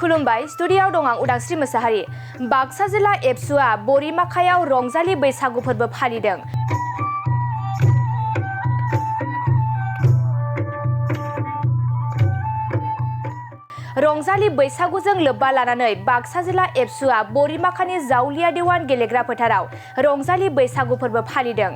खुलुमबाय स्टुडियाव दं आं उदांस्रि मोसाहारि। बाक्सा जिल्ला एबसुआ बरिमाखायाव रंजालि बैसागु फोरबो फालिदों। रंजालि बैसागुजों लोब्बा लानानै बाक्सा जिल्ला एबसुआ बरिमाखानि जावलिया देवान गेलेग्रा फोथाराव रंजालि बैसागु फोरबो फालिदों।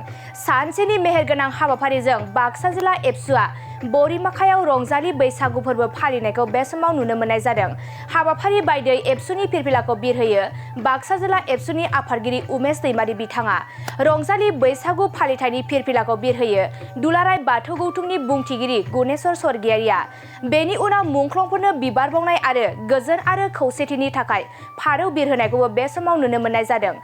सानसेनि मेहेरगोनां हाबाफारिजों बाक्सा जिल्ला एबसुआ बरिमाखायाव रंजालि बैसागु फोरबो फालिनायखौ बे समाव नुनो मोननाय जादों। हाबाफारि बायदियै एबसुनि फिरफिलाखौ बिरहोयो बाक्सा जिल्ला एबसुनि आफादगिरि उमेश दैमारि बिथाङा। रंजालि बैसागु फालिथायनि फिरफिलाखौ बिरहोयो दुलाराय बाथौ गौथुमनि बुंथिगिरि गुनेश्वर स्वर्गियारिया। बेनि उनाव मुंख्लंफोरनो बिबार बावनाय आरो गोजोन आरो खौसेथिनि थाखाय फारौ बिरहोनायखौबो बे समाव नुनो मोननाय जादों।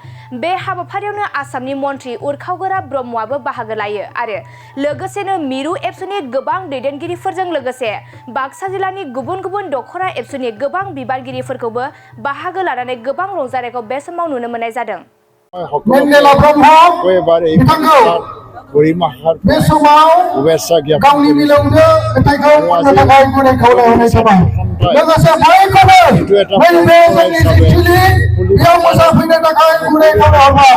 बे हाबाफारियावनो आसामनि मन्त्रि उरखावगोरा ब्रह्मआबो बाहागो लायो आरो लोगोसेनो मिरु एबसुनि गोबां दैदेनगिरिफोरजों लोगोसे बाक्सा जिल्लानि गुबुन गुबुन दखरा एबसुनि गोबां बिबारगिरिफोरखौबो बाहागो लानानै गोबां रंजानायखौ बे समाव नुनो मोननाय जादों। बे समाव गावनि मिलौदो मेथाइखौ खननो थाखाय गुरै खावलायहरनाय जाबाय। लोगोसे बयखौबो नैबे जोंनि जिखिनि बेयाव मोसाफैनो थाखाय गुरै खावलायहरबाय।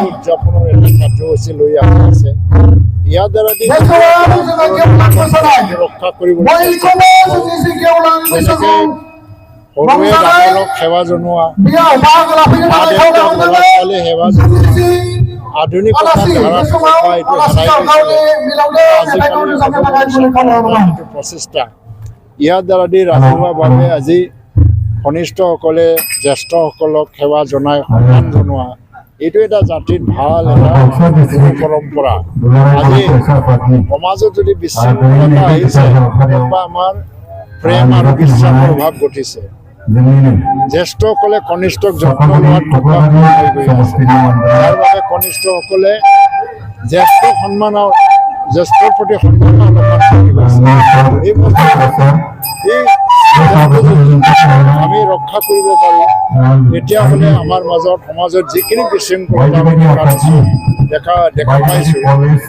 ইয়াৰ দ্বাৰা ৰক্ষা কৰিবলৈ সেৱা জনোৱা সেৱা আধুনিকতাৰ প্ৰচেষ্টা ইয়াৰ দ্বাৰা দি ৰাজহুৱাভাৱে আজি কনিষ্ঠসকলে জ্যেষ্ঠসকলক সেৱা জনাই সন্মান জনোৱা এইটো এটা জাতিৰ ভাল এটা পৰম্পৰা। আজি সমাজত যদি বিশৃংখলতা আহিছে বা আমাৰ প্ৰেম আৰু বিশ্বাসৰ অভাৱ ঘটিছে, জ্যেষ্ঠসকলে কনিষ্ঠক যত্ন লোৱাত থকা হৈ গৈ আছে। তাৰ বাবে কনিষ্ঠসকলে জ্যেষ্ঠৰ প্ৰতি সন্মান এই আমি ৰক্ষা কৰিব পাৰোঁ। তেতিয়াহ'লে আমাৰ মাজত সমাজত যিখিনি বিশৃংখলতা দেখা পাইছোঁ,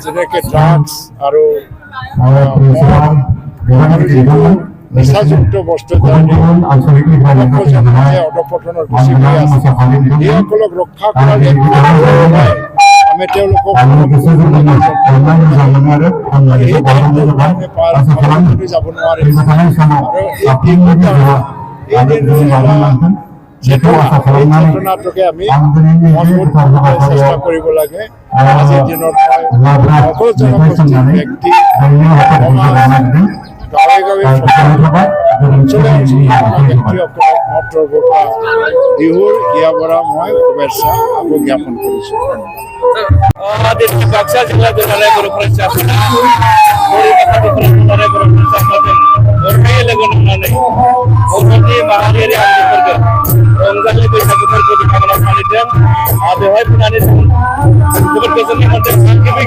যেনেকৈ ড্ৰাগছ আৰু যিটো নিচাযুক্ত বস্তু অধপতনৰ বেছি হৈ আছে, এইসকলক ৰক্ষা কৰাৰ আমি তেওঁলোকক যাব নোৱাৰিম চেতনাটোকে আমি মজবুত চেষ্টা কৰিব লাগে। আজিৰ দিনত সকলো জনগোষ্ঠীৰ ব্যক্তি গাঁৱে গাঁৱে অঞ্চলে ব্যক্তিসকলক বিহুৰ ইয়াৰপৰা মই শুভেচ্ছা আকৌ জ্ঞাপন কৰিছোঁ। बाक्सा जिल्ला दुलाराय बर' फरायसा आफादा बरिमाखा दुलाराय बर' फरायसा आफादजों ज'यै लोगो नांनानै बर'नि माहारियारि आंगो फोरबो रंजालि बैसागु फोरबो बिथांमोना फालिदों। बेवहाय फैनानै जोबोद गोजोननाय मोनदों।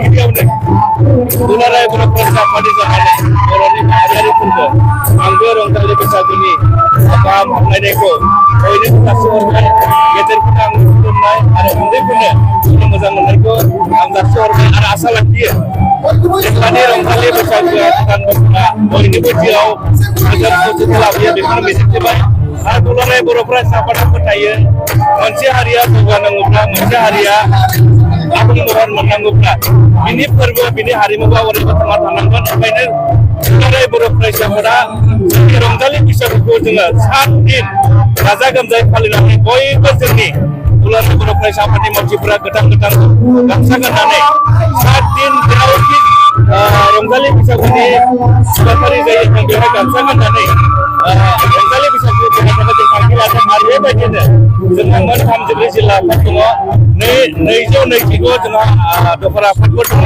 गिबियावनो दुलाराय बर' फरायसा आफादनि जानानै बर'नि माहारियारि फोरबो आंगो रंजालि बैसागुनि गाहाम हामलायनायखौ बयनोबो जासिहरबाय। गेदेरफोरनो आं खुलुमनाय आरो उन्दैफोरनो मोजां मोननायखौ आं जासिहरबाय आरो आसा लाखियो जेब्लानि रंजालि बैसागुआ गोदान बोसोरा बयनिबो जिउआव गोजोन खौसेथि लाबोयो बेखौनो मिजिंथिबाय। आरो दुलाराय बर' फरायसा आफादा फोथायो मोनसे हारिया जौगानांगौब्ला, मोनसे हारिया आबुं महर मोननांगौब्ला बिनि फोरबो बिनि हारिमुआ अरायबो थांना थानांगोन। ओंखायनो दुलाराय बर' फरायसा आफादा रंजालि बैसागुखौ जोङो 7 दिन गाजा गोमजायै फालिनानै बयबो जोंनि दुलाराय बर' फरायसा आफादनि मानसिफोरा गोथां गामसा गाननानै 7 दिन जेरावखि रंजालि बैसागुनि हाबाफारि जायो जों बेवहाय गामसा गाननानै रंजालि बैसागु फालिनायखौ जों थांखि लादों। आरो बेबायदिनो जोंहा मोन 33 जिल्ला आफाद दङ, 229 जोंहा दखरा आफादफोर दङ,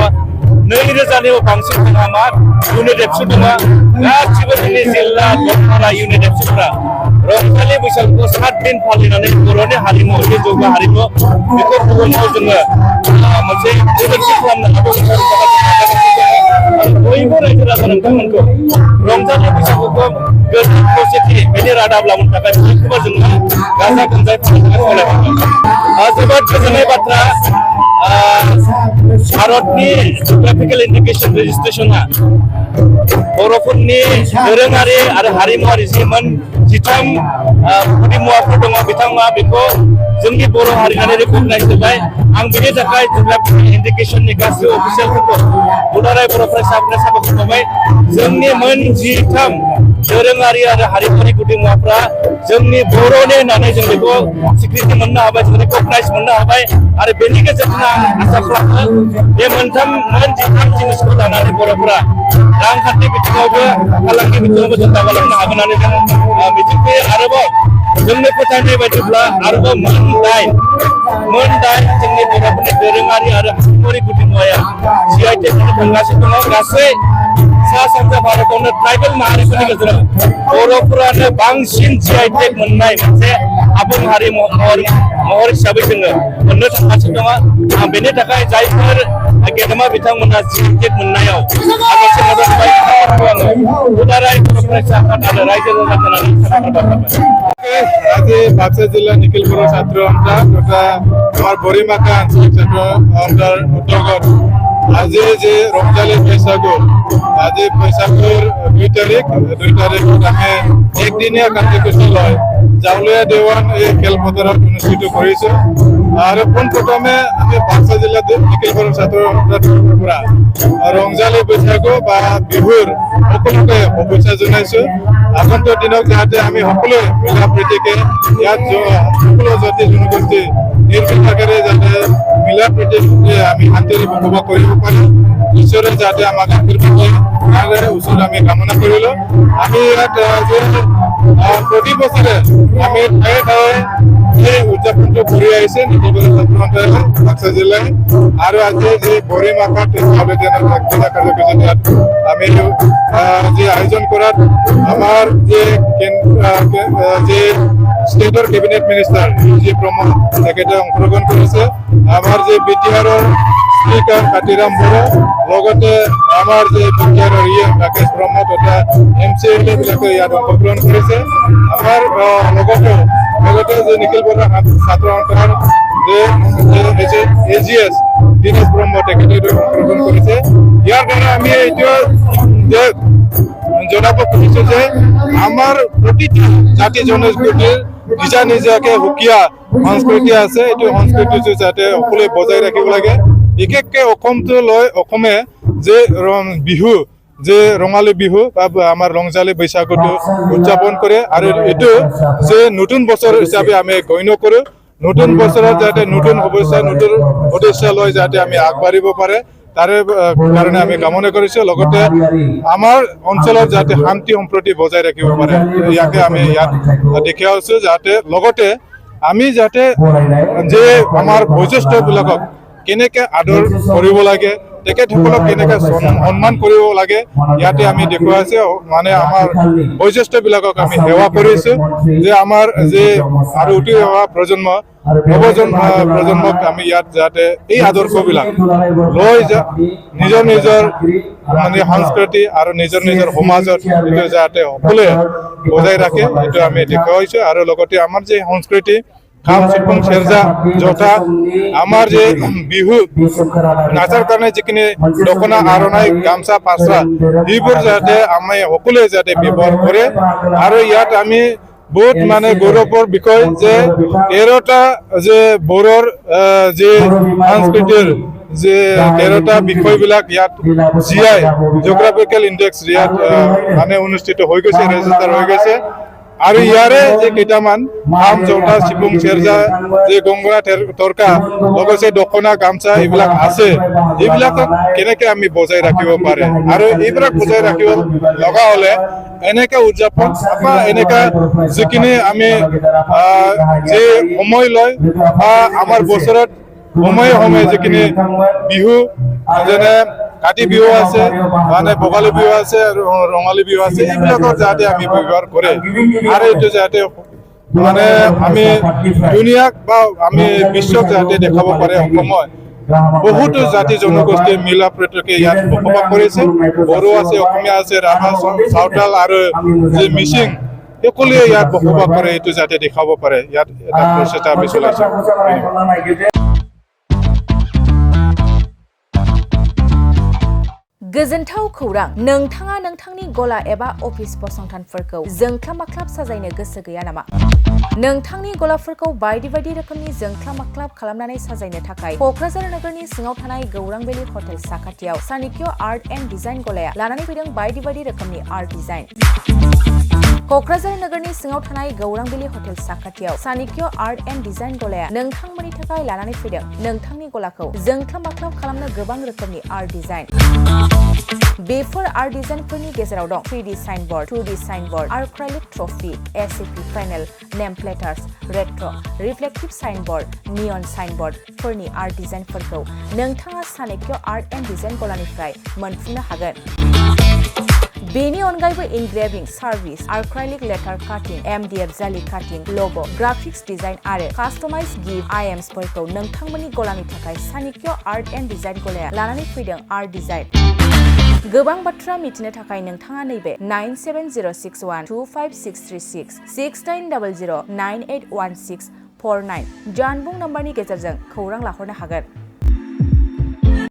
2000निबो बांसिन जोंहा मा इउनिट एबसु दङ। गासिबो जोंनि जिल्ला दखरा इउनिट एबसुफ्रा रंजालि बैसागुखौ 7 दिन फालिनानै बर'नि हारिमु बे जौगा हारिमु बेखौ गुबुनाव जोङो मोनसे गोदोरथि खालामनो हादों। बयबो रायजो राजा नोंथांमोनखौ रंजालि बैसागुखौ गोजोन खौसेथि बेनि रादाब लाबोनो थाखाय बयखौबो जोङो गाजा गोमजायै फालिनो खावलायहरबाय। जोबोद गोजोननाय बाथ्रा भारतनि जिअग्राफिकेल इन्डिकेसन रेजिस्ट्रेसना बर'फोरनि दोरोङारि आरो हारिमुवारि जि मोन जिथाम गुदि मुवाफोर दङ बिथांमोना बेखौ जोंनि बर' हारि होननानै रिकगनाइज होबाय आं बिनि थाखाय इन्डिकेसननि गासै अफिसियेलफोरखौ दुलाराय बर' फरायसाफोरनो साबायखर बावबाय जोंनि मोन जिथाम दोरोङारि आरो हारिमुवारि गुदि मुवाफ्रा जोंनि बर'नि होननानै जों बेखौ स्वीकृति मोननो हाबाय जों रिकगनाइज मोननो हाबाय आरो बेनि गेजेरजों आं आसा खालामो बे मोन जिथाम जिनिसखौ लानानै बर'फोरा रांखान्थि बिथिङावबो फालांगि बिथिङावबो जों दावगालांनो हागोन होननानै जों मिजिंथियो आरोबाव जोंनि फोथायनाय बायदिब्ला आरोबाव मोन दाइन जोंनि बर'फोरनि दोरोङारि आरो हारिमुवारि गुदि मुवाया GI टेग थांगासिनो दङ गासै सा सानजा भारतावनो ट्राइबेल माहारिफोरनि गेजेराव बर'फोरानो बांसिन GI टेग मोननाय मोनसे आबुं हारि महर हिसाबै जोङो मोननो थांगासिनो दङ आं बेनि थाखाय जायफोर गेदेमा बिथांमोना GI टेग मोननायाव आगान सुरबाय बिथांमोनखौ आङो दुलाराय बर' फरायसा आफाद आरो रायजो राजाफोरनो साबायखर बावबाय আজি বাক্সা জিলা নিখিলপুর ছাত্র সন্থা তথা আমার বরিমাখা আঞ্চলিক ছাত্র সন্থার উদ্যোগত আজি যে রমজালি বৈশাগু আজি বৈশাগুর 2 তারিখত আমি একদিনীয়া কাৰ্যসূচী লয় জাউলীয়া দেৱান এই খেলপথাৰত অনুষ্ঠিত কৰিছো আৰু পোনপ্ৰথমে আমি বাক্সা জিলাত নিখিলপুৰ ছাত্ৰ সন্থাৰ পৰা ৰংজালি বৈশাগু বা বিহুৰ সকলোকে শুভেচ্ছা জনাইছো আগন্তুক দিনত যাতে আমি সকলোৱে মিলা প্ৰীতিকে ইয়াত সকলো জাতি জনগোষ্ঠী নিৰ্বিচাৰে যাতে মিলা প্ৰীতিৰে আমি শান্তিৰে বসবাস কৰিব পাৰোঁ ঈশ্বৰে যাতে আমাক আশীৰ্বাদ দিয়ে তাৰে ওচৰত আমি কামনা কৰিলো আমি ইয়াত প্ৰতি বছৰে আমি ঠায়ে ঠায়ে এই উদযাপনটো কৰি আহিছে নিখিলপুৰ ছাত্ৰ সন্থাই বাক্সা জিলাই আৰু আজি যি বৰিমাখাত আবেদনৰ একদিনীয়া কাৰ্যসূচীত ইয়াত আমি যি আয়োজন কৰাত আমাৰ যে ষ্টেটৰ কেবিনেট মিনিষ্টাৰ যি প্ৰমোদ তেখেতে অংশগ্ৰহণ কৰিছে আমাৰ যে বিটিআৰৰ স্পীকাৰ কাতিৰাম বড়ো লগতে আমাৰ যে বিটিআৰৰ ৰাকেশ ব্ৰহ্ম তথা MCLA বিলাকে ইয়াত অংশগ্ৰহণ কৰিছে আমাৰ লগতে যে নিখিলপুৰ ছাত্ৰ সন্থাৰ যে AGS দীনেশ ব্ৰহ্ম তেখেতে অংশগ্ৰহণ কৰিছে ইয়াৰ কাৰণে আমি এইটো জনাব খুজিছো যে আমাৰ প্ৰতিটো জাতি জনগোষ্ঠীৰ নিজা নিজাকে সুকীয়া সংস্কৃতি আছে এইটো সংস্কৃতিটো যাতে সকলোৱে বজাই ৰাখিব লাগে বিশেষকৈ অসমটো লৈ অসমে যে বিহু যে ৰঙালী বিহু বা আমাৰ ৰংজালী বৈশাগুটো উদযাপন কৰে আৰু এইটো যে নতুন বছৰ হিচাপে আমি গণ্য কৰোঁ নতুন বছৰত যাতে নতুন শুভেচ্ছা নতুন উদ্দেশ্য লৈ যাতে আমি আগবাঢ়িব পাৰে তাৰে কাৰণে আমি কামনা কৰিছো লগতে আমাৰ অঞ্চলত যাতে শান্তি সম্প্ৰীতি বজাই ৰাখিব পাৰে ইয়াকে আমি ইয়াত দেখুৱাইছো যাতে লগতে আমি যাতে যে আমাৰ বয়োজ্যেষ্ঠবিলাকক কেনেকৈ আদৰ কৰিব লাগে তেখেতসকলক কেনেকৈ সন্মান কৰিব লাগে ইয়াতে আমি দেখুৱাইছে মানে আমাৰ বয়োজ্যেষ্ঠবিলাকক আমি সেৱা কৰিছো যে আমাৰ যে আৰু উঠি অহা প্ৰজন্মক আমি ইয়াত যাতে এই আদৰ্শবিলাক লৈ নিজৰ মানে সংস্কৃতি আৰু নিজৰ সমাজত এইটো যাতে সকলোৱে বজাই ৰাখে এইটো আমি দেখুৱাইছো আৰু লগতে আমাৰ যে সংস্কৃতি খাম চিপং সেৰজা যথা আমাৰ যে বিহু নাচাৰ কাৰণে যিখিনি দখনা আৰনাই গামছা পাছৰা এইবোৰ যাতে আমি সকলোৱে যাতে ব্যৱহাৰ কৰে আৰু ইয়াত আমি বহুত মানে গৌৰৱৰ বিষয় যে 13টা যে বড়োৰ যে সংস্কৃতিৰ যে 13টা বিষয়বিলাক ইয়াত GI জিঅগ্ৰাফিকেল ইনডেক্স ইয়াত মানে অনুষ্ঠিত হৈ গৈছে ৰেজিষ্টাৰ হৈ গৈছে আৰু ইয়াৰে যে কেইটামান খাম জোতা চিপুং সেৰজা যে গংগনা তৰকা লগতে দখনা গামছা এইবিলাক আছে এইবিলাকক কেনেকৈ আমি বজাই ৰাখিব পাৰে আৰু এইবিলাক বজাই ৰাখিব লগা হ'লে এনেকৈ উদযাপন বা এনেকৈ যিখিনি আমি যে সময় লয় বা আমাৰ বছৰত সময়ে যিখিনি বিহু যেনে কাতি বিহু আছে মানে ভোগালী বিহু আছে আৰু ৰঙালী বিহু আছে এইবিলাকত যাতে আমি ব্যৱহাৰ কৰে আৰু এইটো যাতে মানে আমি দুনিয়াক বা আমি বিশ্বক যাতে দেখাব পাৰে অসমত বহুতো জাতি জনগোষ্ঠী মিলা প্ৰীতিকে ইয়াত বসবাস কৰিছে বড়ো আছে অসমীয়া আছে ৰাভা চাওতাল আৰু যে মিচিং সকলোৱে ইয়াত বসবাস কৰে এইটো যাতে দেখাব পাৰে ইয়াত এটা প্ৰচেষ্টা আমি চলাইছোঁ गोजोनथाव खौरां नोंथाङा नोंथांनि गला एबा अफिस फसंथानफोरखौ जोंख्लाब माख्लाब साजायनो गोसो गैया नामा? नोंथांनि गलाफोरखौ बायदि बायदि रोखोमनि जोंख्लाब माख्लाब खालामनानै साजायनो थाखाय क'क्राझार नोगोरनि सिङाव थानाय गौरां भेलि हटेल साखाथियाव सानिक्य आर्ट एन्ड डिजाइन गलाया लानानै फैदों बायदि बायदि रोखोमनि आर्ट डिजाइन। क'क्राझार नोगोरनि सिङाव थानाय गौरां भेलि हटेल साखाथियाव सानिक्य आर्ट एन्ड डिजाइन गलाया नोंथांमोननि थाखाय लानानै फैदों नोंथांनि गलाखौ जोंख्लाब माख्लाब खालामनो गोबां रोखोमनि आर्ट डिजाइन। बेफोर आर्ट डिजाइनफोरनि गेजेराव दं 3D signboard, 2D signboard, acrylic trophy, SCP panel, name प्लेटार्स, रेट्र', रिफ्लेक्टिभ साइनबोर्ड, नियन साइनबोर्डफोरनि आर्ट डिजाइनफोरखौ नोंथाङा सानिक्य आर्ट एन्ड डिजाइन गलानिफ्राय मोनफुंनो हागोन। बेनि अनगायैबो इनग्रेविं, सार्भिस, आर्क्राइलिक लेटार काटिं, MDF जालि काटिं, लग', ग्राफिक्स डिजाइन आरो कास्टमाइज गिफ्ट आइटेम्सफोरखौ नोंथांमोननि गलानि थाखाय सानिक्य आर्ट एन्ड डिजाइन गलाया लानानै फैदों आर्ट डिजाइन। गोबां बाथ्रा मिथिनो थाखाय नोंथाङा नैबे 9706125636 6800981649 जानबुं नम्बरनि गेजेरजों खौरां लाहरनो हागोन।